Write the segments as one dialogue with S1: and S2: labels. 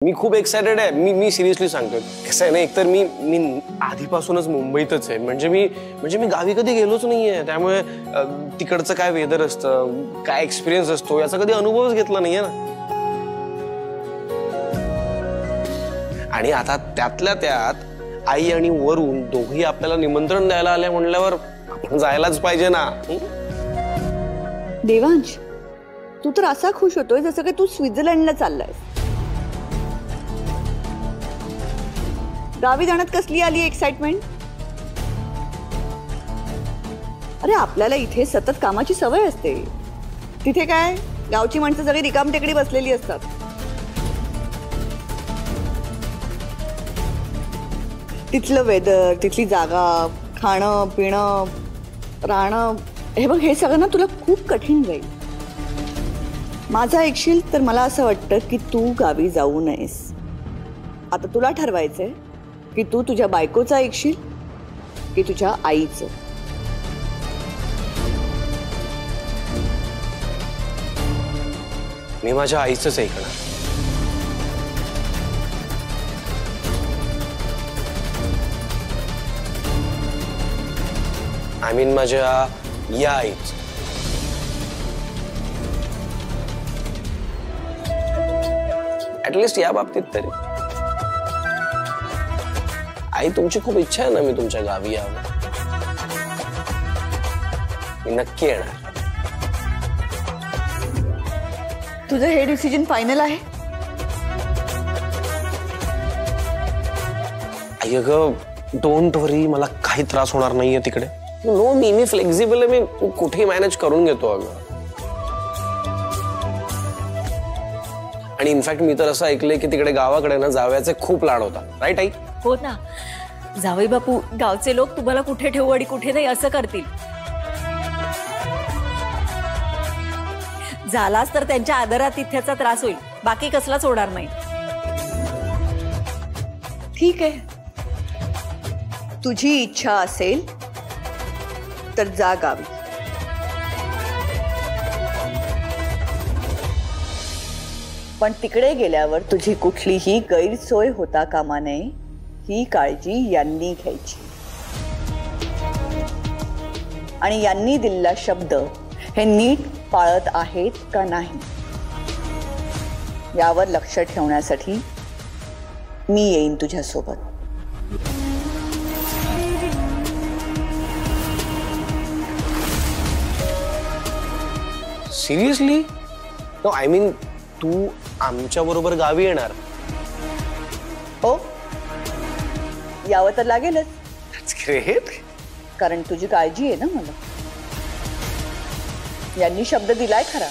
S1: मी खूप एक्साइटेड आहे। मी सिरियसली सांगतोय। कसं आहे ना, एकतर मी आधीपासूनच मुंबईतच आहे। म्हणजे मी गावी कधी गेलोच नाहीये, त्यामुळे तिकडचं काय वेदर असतं, काय एक्सपिरियन्स असतो, याचा कधी अनुभवच घेतला नाहीये ना। आणि आता त्यातल्या त्यात आई आणि वरुण दोघी आपल्याला निमंत्रण द्यायला आले म्हणल्यावर आपण जायलाच पाहिजे ना।
S2: देवांश, तू तर असा खुश होतोय जसं की तू स्वित्झर्लंडला चाललायस। गावी जाण्यात कसली आली एक्साइटमेंट? अरे आपल्याला इथे सतत कामाची सवय असते, तिथे काय गावची माणसं सगळी रिकाम टेकडी बसलेली असतात। तिथलं वेदर, तिथली जागा, खाणं पिणं राहणं, हे बघ हे सगळं ना तुला खूप कठीण जाईल। माझं ऐकशील तर मला असं वाटतं की तू गावी जाऊ नयेस। आता तुला ठरवायचंय की तू तुझ्या बायकोचं ऐकशील की तुझ्या आईचं।
S1: मी माझ्या आईचंच ऐकणार। आय मीन माझ्या या आईच। ऍटलिस्ट या बाबतीत तरी। आई तुमची खूप इच्छा आहे ना मी तुमच्या गावी यावं। मी नक्की येणार।
S2: तुझं हे डिसिजन फायनल आहे?
S1: आई अगं डोंट वरी, मला काही त्रास होणार नाहीये तिकडे। नो मी फ्लेक्झिबल आहे, मी कुठेही मॅनेज करून घेतो अगं। आणि इनफॅक्ट मी तर असं ऐकलंय की तिकडे गावाकडे ना जावयाचे खूप लाड होतात, राईट आई?
S3: हो ना, जावई बापू गावचे लोक तुम्हाला कुठे ठेवू आणि कुठे नाही असं करतील। झालाच तर त्यांच्या आदरातिथ्याचा त्रास होईल, बाकी कसलाच होणार नाही।
S2: ठीक आहे, तुझी इच्छा असेल तर जा गावी। पण तिकडे गेल्यावर तुझी कुठलीही गैरसोय होता कामा नये, ही काळजी यांनी घ्यायची। आणि यांनी दिलेला शब्द हे नीट पाळत आहेत का नाही यावर लक्ष ठेवण्यासाठी मी येईन तुझ्या सोबत।
S1: सिरियसली? नो आय मीन तू आमच्या बरोबर गावी येणार?
S2: हो, यावं तर लागेलच।
S1: That's great.
S2: कारण तुझी काळजी आहे ना मला। यांनी शब्द दिलाय खरा,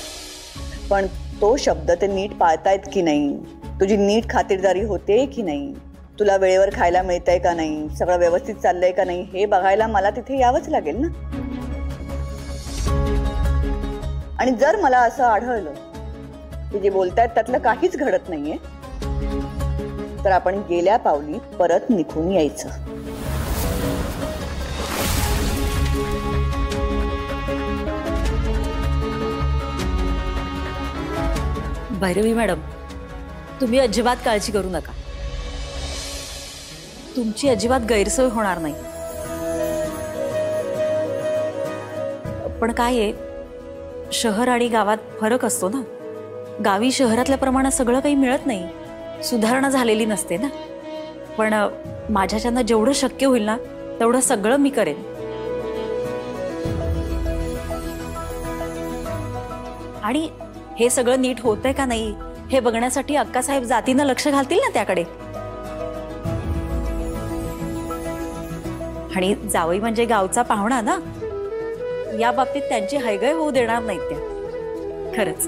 S2: पण तो शब्द ते नीट पाळतायत की नाही, तुझी नीट खातिरदारी होते की नाही, तुला वेळेवर खायला मिळतंय का नाही, सगळं व्यवस्थित चाललंय का नाही, हे बघायला मला तिथे यावंच लागेल ना। आणि जर मला असं आढळलं की जे बोलतायत त्यातलं काहीच घडत नाहीये, तर आपण गेल्या पावली परत निघून यायचं।
S3: भैरवी मॅडम, तुम्ही अजिबात काळजी करू नका, तुमची अजिबात गैरसोय होणार नाही। पण काय आहे, शहर आणि गावात फरक असतो ना। गावी शहरातल्या प्रमाणात सगळं काही मिळत नाही, सुधारणा झालेली नसते ना। पण माझ्याच्यानं जेवढं शक्य होईल ना तेवढं सगळं मी करेन। आणि हे सगळं नीट होतंय का नाही हे बघण्यासाठी अक्कासाहेब जातीनं लक्ष घालतील ना त्याकडे। आणि जावई म्हणजे गावचा पाहुणा ना, या बाबतीत त्यांची हयगय होऊ देणार नाहीत त्या। खरंच।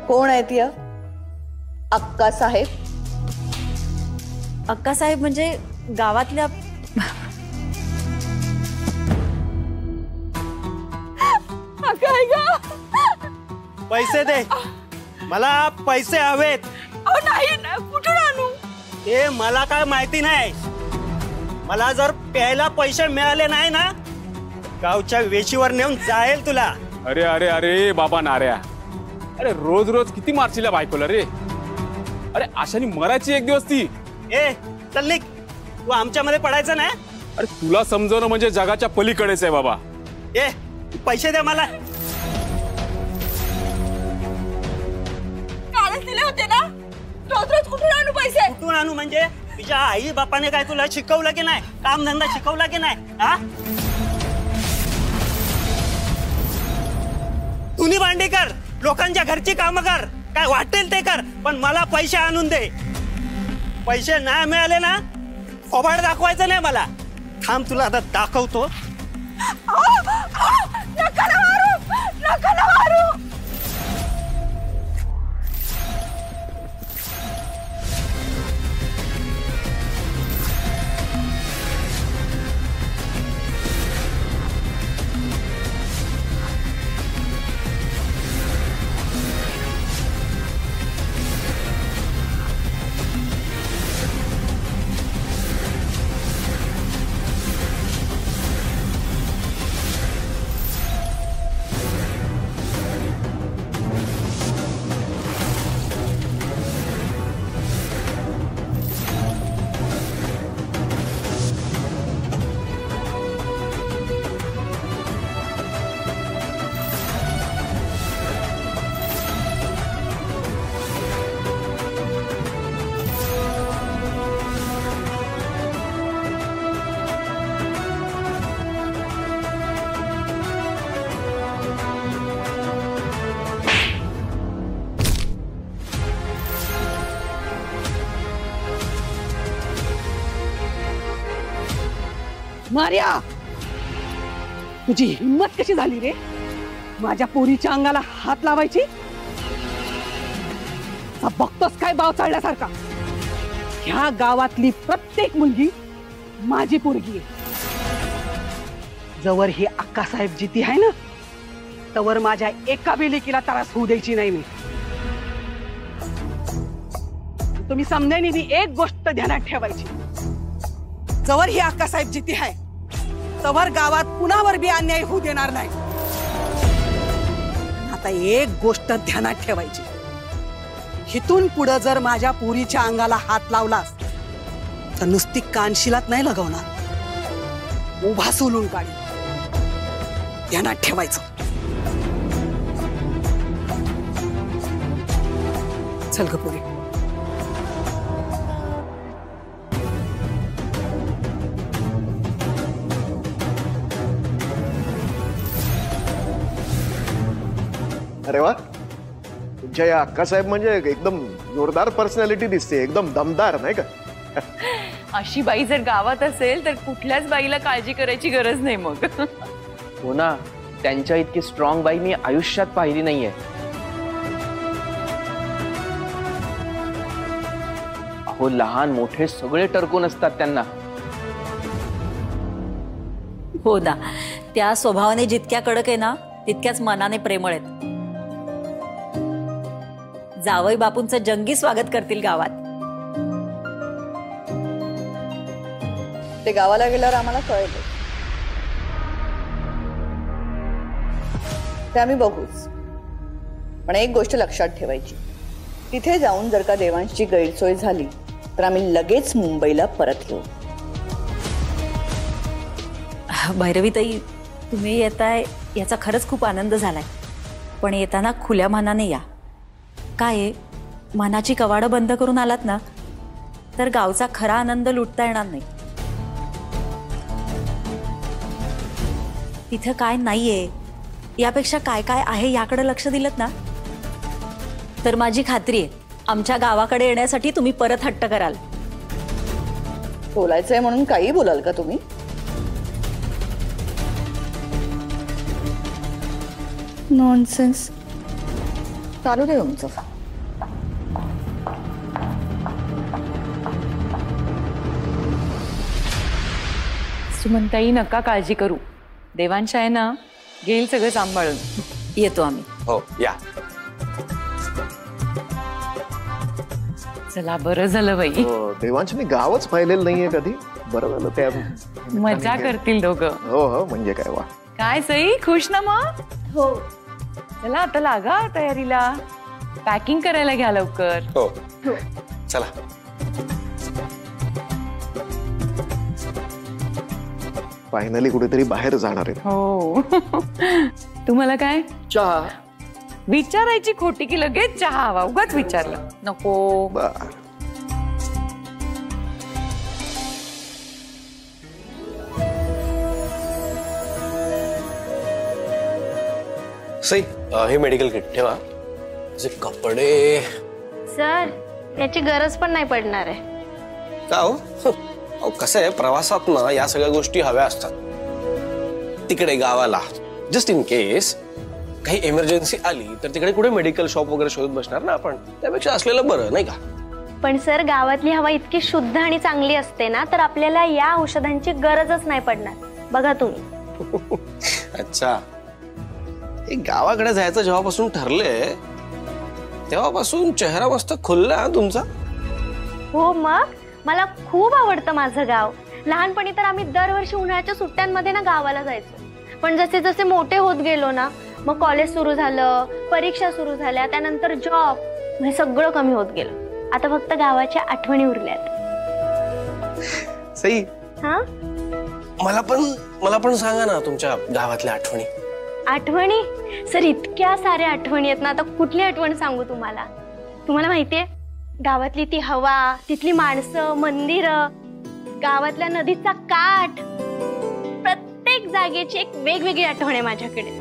S2: कोण आहे ती अक्कासाहेब?
S3: अक्कासाहेब म्हणजे गावातल्या
S4: पैसे दे, मला पैसे हवेत।
S2: नाही, कुठून आणू?
S4: ते मला काय माहिती नाही। मला जर प्यायला पैसे मिळाले नाही ना, गावच्या वेशीवर नेऊन जाईल तुला।
S5: अरे अरे अरे बाबा नाऱ्या, अरे रोज रोज किती मारशील बायकोला रे। अरे आशानी मरायची एक दिवस ती.
S4: ए चल निघ, तू आमच्यामध्ये पडायचं नाही.
S5: अरे तुला समजवणं म्हणजे जगाच्या पलीकडेच आहे बाबा.
S4: ए पैसे दे मला.
S2: कालच दिले होते ना, रोज रोज कुठून आणू पैसे?
S4: कुठून आणू म्हणजे? तुझ्या आई बापाने काय तुला शिकवलं की नाही? काम धंदा शिकवला की नाही? हा, तुम्ही भांडी कर, लोकांच्या घरची कामं कर, काय वाटेल ते कर, पण मला पैसे आणून दे. पैसे नाही मिळाले ना, फोबाड दाखवायचं नाही मला. थांब तुला आता दाखवतो.
S2: नका ना मारू, नका ना मारू.
S6: मारिया, तुझी हिम्मत कशी झाली रे माझ्या पोरीच्या अंगाला हात लावायची? बघतोस काय बाव चालल्यासारखा? ह्या गावातली प्रत्येक मुलगी माझी पोरगी आहे. जवळ ही अक्कासाहेब जिती आहे ना, तवर माझ्या एका बेलिकीला त्रास होऊ द्यायची नाही मी. तुम्ही समजेनी एक गोष्ट ध्यानात ठेवायची, जवळ ही अक्कासाहेब जिती आहे तवर गावात कुणावर बी अन्याय होऊ देणार नाही. आता एक गोष्ट ध्यानात ठेवायची, हिथून पुढे जर माझ्या पोरीच्या अंगाला हात लावलास तर नुसती कानशिलात नाही लगवणार, उभा सोलून काढी. ध्यानात ठेवायचं. चल ग पुढे.
S7: अरे वा, तुमच्या या अक्कासाहेब म्हणजे एकदम जोरदार पर्सनॅलिटी दिसते, एकदम दमदार नाही का?
S8: अशी बाई जर गावात असेल तर कुठल्याच बाईला काळजी करायची गरज नाही मग.
S9: हो ना, त्यांच्या इतकी स्ट्रॉंग बाई मी आयुष्यात पाहिली नाहीये. अहो लहान मोठे सगळे टरकून असतात त्यांना.
S3: हो ना, त्या स्वभावाने जितक्या कडक आहे ना तितक्याच मनाने प्रेमळ आहेत. जावई बापूंचं जंगी स्वागत करतील गावात.
S2: ते गावाला गेल्यावर आम्हाला कळलं, ते आम्ही बघूच. पण एक गोष्ट लक्षात ठेवायची, तिथे जाऊन जर का देवांची गैरसोय झाली तर आम्ही लगेच मुंबईला परत येऊ.
S3: भैरवीताई, तुम्ही येताय याचा खरंच खूप आनंद झालाय, पण येताना खुल्या मनाने या. काय आहे, मनाची कवाडं बंद करून आलात ना तर गावचा खरा आनंद लुटता येणार नाही. तिथं काय नाहीये यापेक्षा काय काय आहे याकडे लक्ष दिलत ना तर माझी खात्री आहे आमच्या गावाकडे येण्यासाठी तुम्ही परत हट्ट कराल.
S2: बोलायचंय म्हणून काही बोलाल का तुम्ही? नॉनसेन्स. चालू दे तुमचं.
S8: सुमनताई नका काळजी करू, देवांच्या आहे ना घेईल सगळं सांभाळून.
S3: येतो आम्ही.
S1: हो या.
S8: चला बरं झालं बाई,
S7: देवांश मी गावच पाहिलेलं नाहीये कधी. बरं झालं त्या
S8: मजा करतील दोघं.
S7: हो हो, म्हणजे काय. वा,
S8: काय सई, खुश ना मग?
S2: हो.
S8: चला आता लागा तयारीला. पॅकिंग करायला घ्या लवकर.
S1: हो चला.
S7: फायनली कुठेतरी बाहेर जाणार आहे.
S8: हो. तुम्हाला काय
S7: चहा.
S8: विचारायची खोटी की लगेच चहा हवा? उगाच विचारलं. नको.
S1: सई हे मेडिकल किट ठेवा. कपडे
S10: सर याची गरज पण नाही पडणार आहे.
S1: का हो? कसं आहे, प्रवासात ना या सगळ्या गोष्टी हव्या असतात. तिकडे गावाला जस्ट इन केस काही इमर्जन्सी आली तर तिकडे कुठे मेडिकल शॉप वगैरे शोधत बसणार ना आपण. त्यापेक्षा असलेलं बरं नाही का?
S10: पण सर गावातली हवा इतकी शुद्ध आणि चांगली असते ना, तर आपल्याला या औषधांची गरजच नाही पडणार. बघा तुम्ही.
S1: अच्छा, हे गावाकडे जायचं जेव्हापासून ठरलंय तेव्हापासून चेहरा मस्त खुलला तुमचा.
S10: हो मग मला खूप आवडतं माझं गाव. लहानपणी तर आम्ही दरवर्षी उन्हाळ्याच्या सुट्ट्यांमध्ये ना गावाला जायचो. पण जसे जसे मोठे होत गेलो ना, मग कॉलेज सुरू झालं, परीक्षा सुरू झाल्या, त्यानंतर जॉब, हे सगळं कमी होत गेलं. आता फक्त गावाच्या आठवणी उरल्यात.
S1: सई,
S10: हा
S1: मला पण सांगा ना तुमच्या गावातल्या आठवणी.
S10: आठवणी सर इतक्या साऱ्या आठवणी आहेत ना, आता कुठली आठवण सांगू तुम्हाला? तुम्हाला माहितीये गावातली ती हवा, तिथली माणसं, मंदिरं, गावातल्या नदीचा काठ, प्रत्येक जागेची एक वेगवेगळी आठवण आहे माझ्याकडे.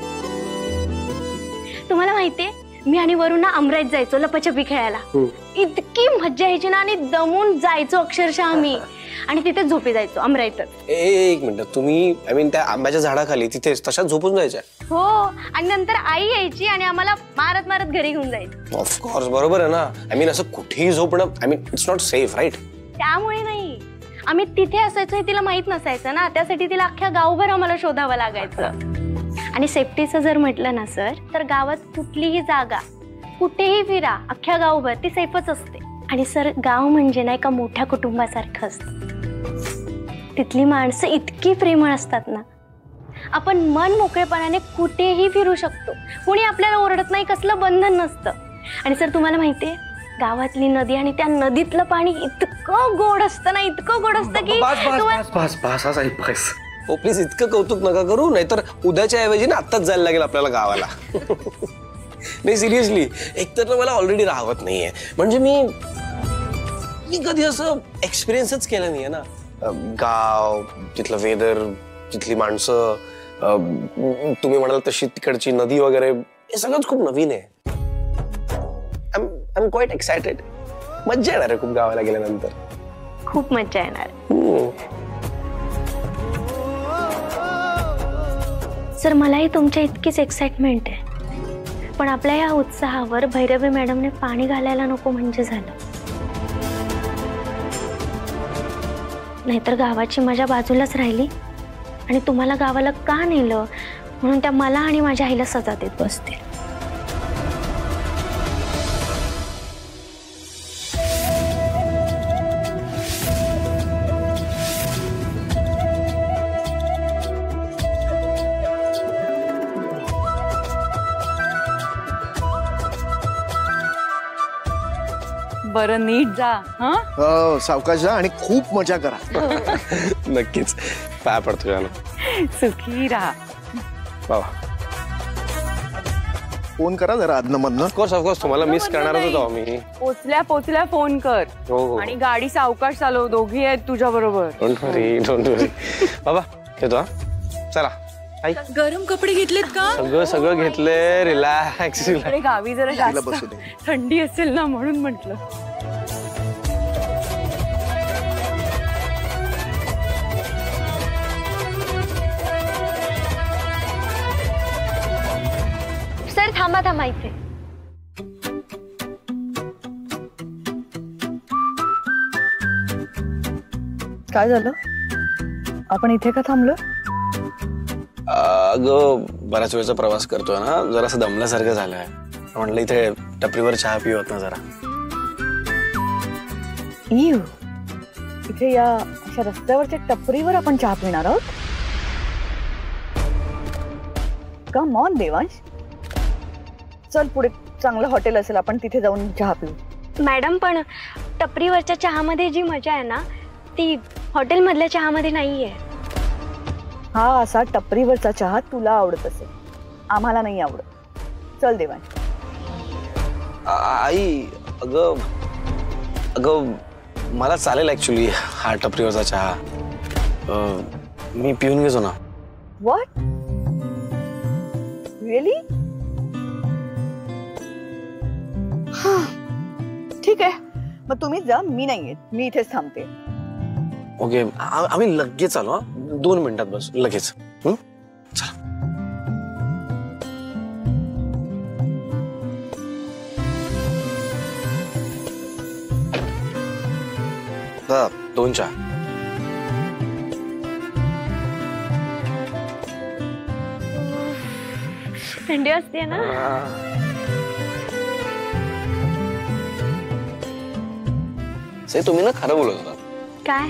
S10: तुम्हाला माहितीये मी आणि वरुण ना अमराईत जायचो लपाछपी खेळायला. इतकी मज्जा यायची ना, आणि दमून जायचो अक्षरशः आम्ही, आणि तिथे झोपी जायचो अमराईतच.
S1: एक मिनिट, तुम्ही त्या आंब्याच्या झाडाखाली तिथेच तशाच झोपून जायच्या?
S10: हो, आणि नंतर आई यायची आणि आम्हाला मारत मारत घरी घेऊन जायची.
S1: ऑफकोर्स, बरोबर आहे ना. असं कुठेही झोपणं इट्स नॉट सेफ, राईट?
S10: त्यामुळे नाही, आम्ही तिथे असायचो हे तिला माहित नसायचं ना, त्यासाठी तिला अख्ख्या गावभर आम्हाला शोधावं लागायचं. आणि सेफ्टीचं जर म्हटलं ना सर, तर गावात कुठलीही जागा कुठेही फिरा, अख्ख्या गावभर ती सेफच असते. आणि सर गाव म्हणजे ना एका मोठ्या कुटुंबासारखं असतं. तिथली माणसं इतकी प्रेमळ असतात ना, आपण मन मोकळेपणाने कुठेही फिरू शकतो. कुणी आपल्याला ओरडत नाही, कसलं बंधन नसतं. आणि सर तुम्हाला माहितीये गावातली नदी आणि त्या नदीतलं पाणी इतकं गोड असतं ना, इतकं गोड असतं की
S1: बस. हो प्लीज, इतकं कौतुक नका करू, नाहीतर उद्याच्या ऐवजी ना आत्ताच जायला लागेल आपल्याला गावाला. नाही सिरियसली, एकतर मला ऑलरेडी राहत नाहीये. म्हणजे मी कधी असं एक्सपिरियन्सच केलं नाहीये ना. गाव, तिथलं वेदर, तिथली माणसं, तुम्ही म्हणाल तशी तिकडची नदी वगैरे, हे सगळंच खूप नवीन आहे. I am quite excited. मज्जा येणार आहे खूप गावाला गेल्यानंतर.
S10: खूप मज्जा येणार. सर मलाही तुमच्या इतकीच एक्साइटमेंट आहे, पण आपल्या या उत्साहावर भैरवी मॅडमने पाणी घालायला नको म्हणजे झालं. नाहीतर गावाची मजा बाजूलाच राहिली, आणि तुम्हाला गावाला का नेलं म्हणून त्या मला आणि माझ्या आईला सजा देत बसतील.
S8: बरं नीट जा.
S7: हो, सावकाश जा आणि खूप मजा करा.
S1: नक्कीच. पाया पडतो याला.
S8: सुखी राहा.
S7: फोन करा जरा आदनमधनं.
S1: ऑफकोर्स तुम्हाला मिस करणारच होतो आम्ही.
S8: पोचल्या फोन कर. आणि गाडी सावकाश चालव, दोघी आहेत तुझ्या बरोबर.
S1: डोंट वरी. बाबा येतो. चला.
S3: गरम कपडे घेतलेत का?
S1: सगळं घेतलंय. रिलॅक्स.
S8: गावी जरा जास्त थंडी असेल ना, म्हणून म्हटलं.
S10: सर थांबा इथे.
S2: काय झालं? आपण इथे का थांबलो?
S1: अगं बऱ्याच वेळचा प्रवास करतोय ना, जरासं दमल्यासारखं झालंय. म्हटलं इथे टपरीवर चहा पिवत ना जरा.
S2: इथे या अशा रस्त्यावरच्या टपरीवर आपण चहा पिणार आहोत? कम ऑन देवांश, चल पुढे चांगलं हॉटेल असेल, आपण तिथे जाऊन चहा पिऊ.
S10: मॅडम पण टपरीवरच्या चहामध्ये जी मजा आहे ना ती हॉटेलमधल्या चहामध्ये नाहीये.
S2: हा असा टपरीवरचा चहा तुला आवडत असेल, आम्हाला नाही आवडत. चल देवांश.
S1: आई अगं अगं मला चालेल ऍक्च्युली हा टपरीवरचा चहा. मी पिऊन घेतो ना.
S2: What really? ठीक आहे, मग तुम्हीच जा, मी नाही येत, मी इथेच थांबते.
S1: ओके आम्ही लगेच आलो. 2 मिनिटात बस लगेच. चला 2 चहा.
S10: थंडी असते ना.
S1: तुम्ही ना खरं बोलत होता.
S10: काय?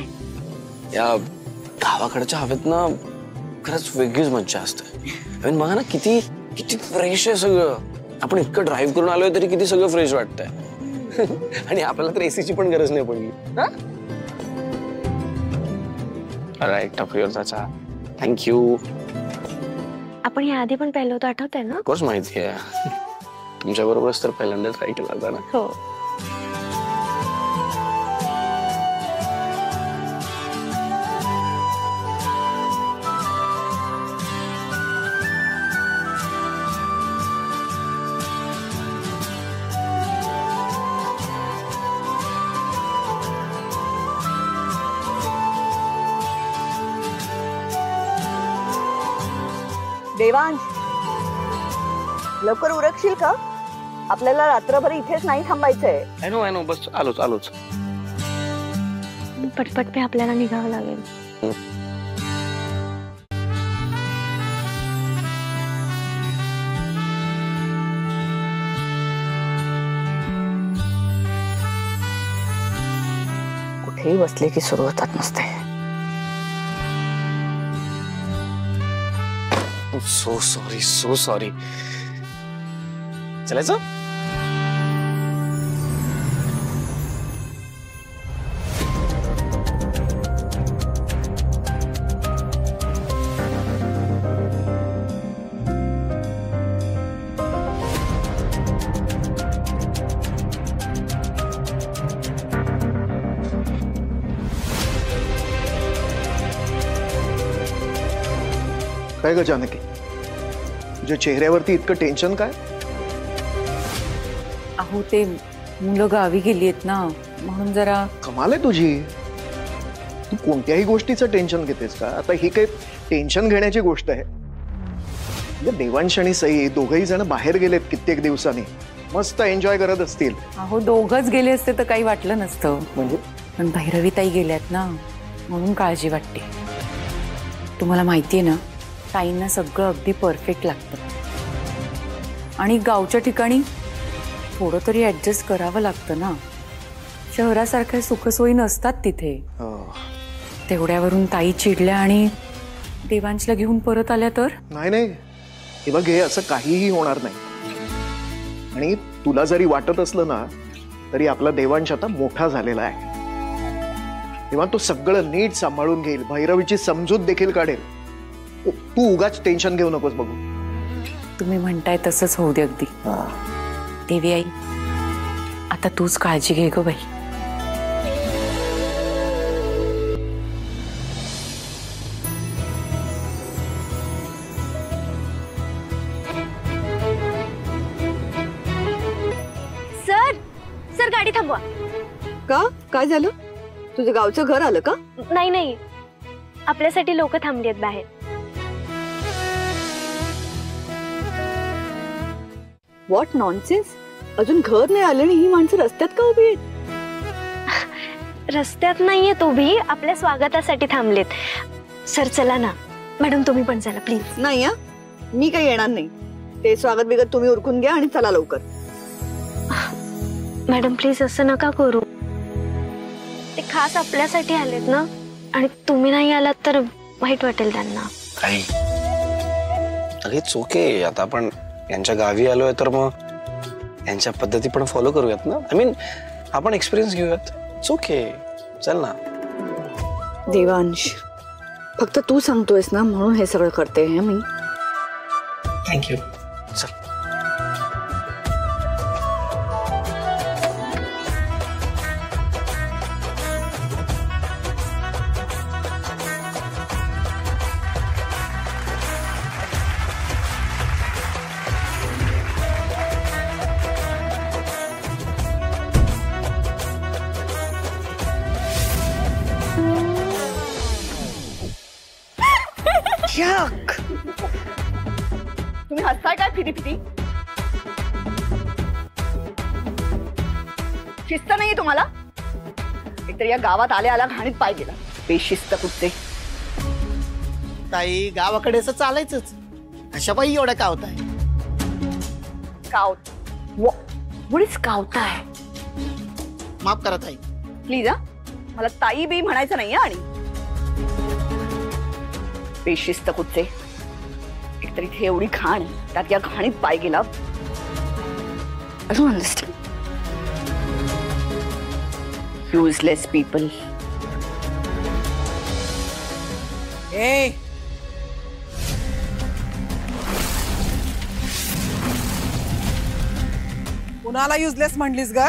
S1: या गावाकडच्या हवेत ना खरंच वेगळीच मज्जा असते. बघा ना किती किती फ्रेश आहे सगळं. आपण इतकं ड्राईव्ह करून आलोय तरी किती सगळं फ्रेश वाटतंय. आणि आपल्याला तर एसीची पण गरज नाही पडली. राईट टपरीवरचा चहा. थँक्यू.
S10: आपण याआधी पण पहिलं होतं, आठवतंय ना?
S1: ऑफकोर्स माहिती आहे. तुमच्या बरोबरच तर पहिल्यांदा ट्राय केला होता ना.
S10: हो.
S2: देवांश लवकर उरकशील का? आपल्याला रात्रभर इथेच नाही थांबायचंय.
S1: आय नो बस आलोच.
S10: पटपट पे आपल्याला निघावं लागेल.
S2: कुठेही बसले की सुरू होतात नसते.
S1: So sorry. चलायचं?
S7: काय ग जानकी, तुझ्या चेहऱ्यावरती इतकं टेन्शन काय?
S3: अहो ते मुलं गावी गेली आहेत ना, म्हणून जरा.
S7: कमाल आहे तुझी. तू कोणत्याही गोष्टीचं टेन्शन घेतेस का? आता ही काही टेन्शन घेण्याची गोष्ट आहे? देवांश आणि सई दोघही जण बाहेर गेलेत कित्येक दिवसांनी, मस्त एन्जॉय करत असतील.
S3: अहो दोघच गेले असते तर काही वाटलं नसतं.
S7: म्हणजे
S3: पण भैरवीताई गेल्यात ना, म्हणून काळजी वाटते. तुम्हाला माहितीये ना, ताईंना सगळं अगदी परफेक्ट लागतं. आणि गावच्या ठिकाणी थोडं तरी ऍडजस्ट करावं लागतं ना. शहरासारख्या सुखसोयी नसतात तिथे. तेवढ्यावरून ताई चिडल्या आणि देवांशला घेऊन परत आल्या तर?
S7: नाही हे बघ, हे असं काहीही होणार नाही. आणि तुला जरी वाटत असलं ना तरी आपला देवांश आता मोठा झालेला आहे. तेव्हा तो सगळं नीट सांभाळून घेईल, भैरवीची समजूत देखील काढेल. तू उगाच टेन्शन घेऊ नकोस. बघू
S3: तुम्ही म्हणताय तसंच होऊ दे. अगदी देवी आई, आता तूच काळजी घे ग बाई.
S10: सर गाडी थांबवा.
S2: का? काय झालं? तुझं गावचं घर आलं का?
S10: नाही, आपल्यासाठी लोक थांबली आहेत बाहेर.
S2: What nonsense. अजून घर नाही आलं आणि ही माणसं रस्त्यात का उभी आहेत?
S10: रस्त्यात नाहीयेत उभी, आपल्या स्वागतासाठी थांबलेत. सर चला ना. मॅडम तुम्ही पण चला प्लीज.
S2: नाही मी काही येणार नाही. ते स्वागत बिगत तुम्ही उरकून घ्या आणि चला लवकर.
S10: मॅडम प्लीज असं नका करू. ते खास आपल्यासाठी आलेत ना, आणि तुम्ही नाही आलात तर वाईट वाटेल त्यांना.
S1: काही इट्स ओके. आता आपण यांच्या गावी आलोय तर मग यांच्या पद्धती पण फॉलो करूयात ना. आय मीन आपण एक्सपिरियन्स घेऊयात. It's okay. चल ना.
S2: देवांश, फक्त तू सांगतोयस ना म्हणून हे सगळं करते हे मी.
S1: थँक्यू. चल.
S2: तुम्ही हसताय काय फिटी फिटी? शिस्त नाहीये तुम्हाला? एकतर या गावात आल्या आल्या घाणीत पाय गेला. बेशिस्त कुठचे.
S11: ताई गावाकडे असं चालायचंच. अशा बाई एवढ्या कावताय.
S2: कावत मुळीच कावताय.
S11: माफ करा ताई.
S2: प्लीज हा, मला ताई बी म्हणायचं नाहीये. आणि बेशिस्त कुठचे. एकतर इथे एवढी घाण, त्यात या घाणीत पाय गेला. I don't understand. Useless people.
S6: ए कुणाला युजलेस म्हणलीस ग?